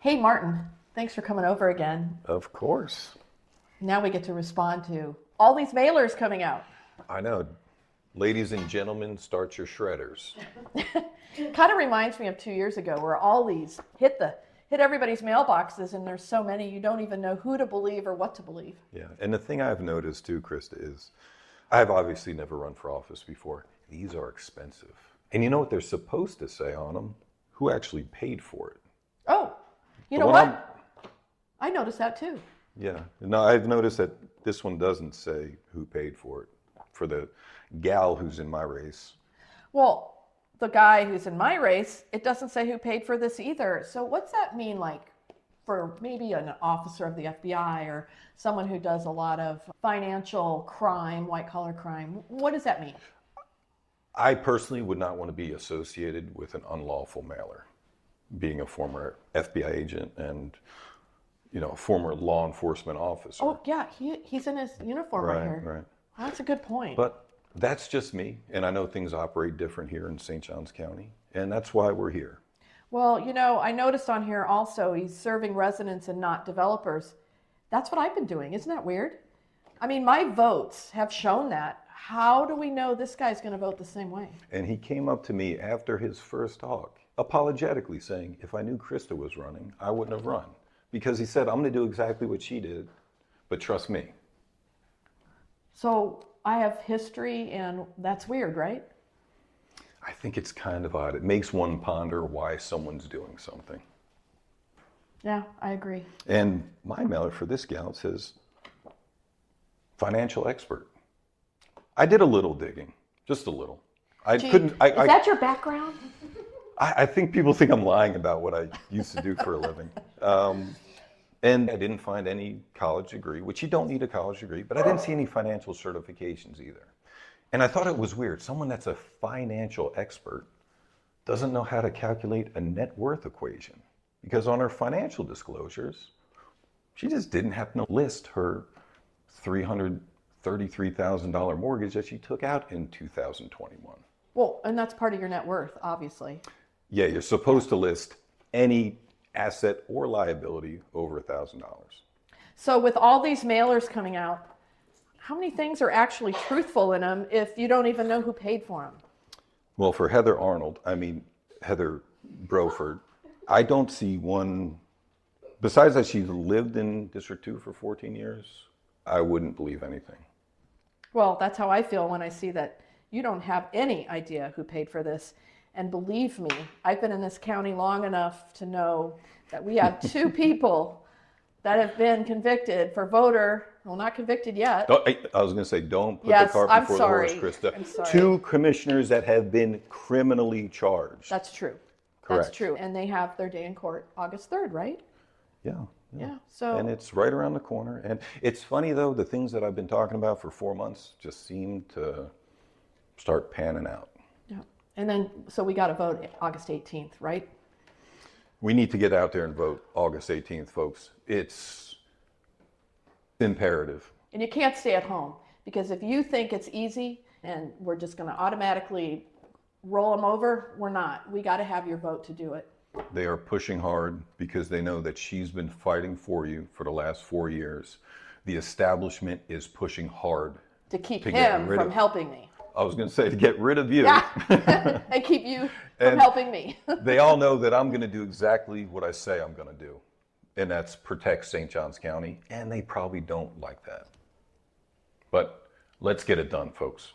Hey, Martin, thanks for coming over again. Of course. Now we get to respond to all these mailers coming out. I know. Ladies and gentlemen, start your shredders. Kind of reminds me of 2 years ago where all these hit everybody's mailboxes, and there's so many you don't even know who to believe or what to believe. Yeah, and the thing I've noticed too, Krista, is I've obviously never run for office before. These are expensive. And you know what they're supposed to say on them? Who actually paid for it? Oh, you The know one what? I noticed that too. Yeah. No, I've noticed that this one doesn't say who paid for it. For the gal who's in my race. Well, the guy who's in my race, it doesn't say who paid for this either. So what's that mean, like, for maybe an officer of the FBI or someone who does a lot of financial crime, white-collar crime? What does that mean? I personally would not want to be associated with an unlawful mailer. Being a former FBI agent and, a former law enforcement officer. Oh, yeah, he's in his uniform right here. Right. That's a good point. But that's just me, and I know things operate different here in St. Johns County, and that's why we're here. Well, I noticed on here also he's serving residents and not developers. That's what I've been doing. Isn't that weird? I mean, my votes have shown that. How do we know this guy's going to vote the same way? And he came up to me after his first talk, apologetically saying, if I knew Krista was running, I wouldn't have run. Because he said, I'm going to do exactly what she did, but trust me. So I have history, and that's weird, right? I think it's kind of odd. It makes one ponder why someone's doing something. Yeah, I agree. And my mailer for this gal says, financial expert. I did a little digging, just a little. Is that your background? I think people think I'm lying about what I used to do for a living. And I didn't find any college degree, which you don't need a college degree, but I didn't see any financial certifications either. And I thought it was weird. Someone that's a financial expert doesn't know how to calculate a net worth equation, because on her financial disclosures, she just didn't happen to list her $333,000 mortgage that she took out in 2021. Well, and that's part of your net worth, obviously. Yeah, you're supposed to list any asset or liability over $1,000. So with all these mailers coming out, how many things are actually truthful in them if you don't even know who paid for them? Well, for Heather Broford, I don't see one, besides that she's lived in District 2 for 14 years, I wouldn't believe anything. Well, that's how I feel when I see that you don't have any idea who paid for this. And believe me, I've been in this county long enough to know that we have two people that have been convicted for not convicted yet. I was going to say, don't put the cart before the horse, Krista. I'm sorry. 2 commissioners that have been criminally charged. That's true. Correct. That's true. And they have their day in court August 3rd, right? Yeah. So. And it's right around the corner. And it's funny, though, the things that I've been talking about for 4 months just seem to start panning out. Yeah. And then, so we got to vote August 18th, right? We need to get out there and vote August 18th, folks. It's imperative. And you can't stay at home, because if you think it's easy and we're just going to automatically roll them over, we're not. We got to have your vote to do it. They are pushing hard because they know that she's been fighting for you for the last 4 years. The establishment is pushing hard to keep him from helping me. I was going to say, to get rid of you. Yeah. And keep you from helping me. They all know that I'm going to do exactly what I say I'm going to do, and that's protect St. Johns County, and they probably don't like that. But let's get it done, folks.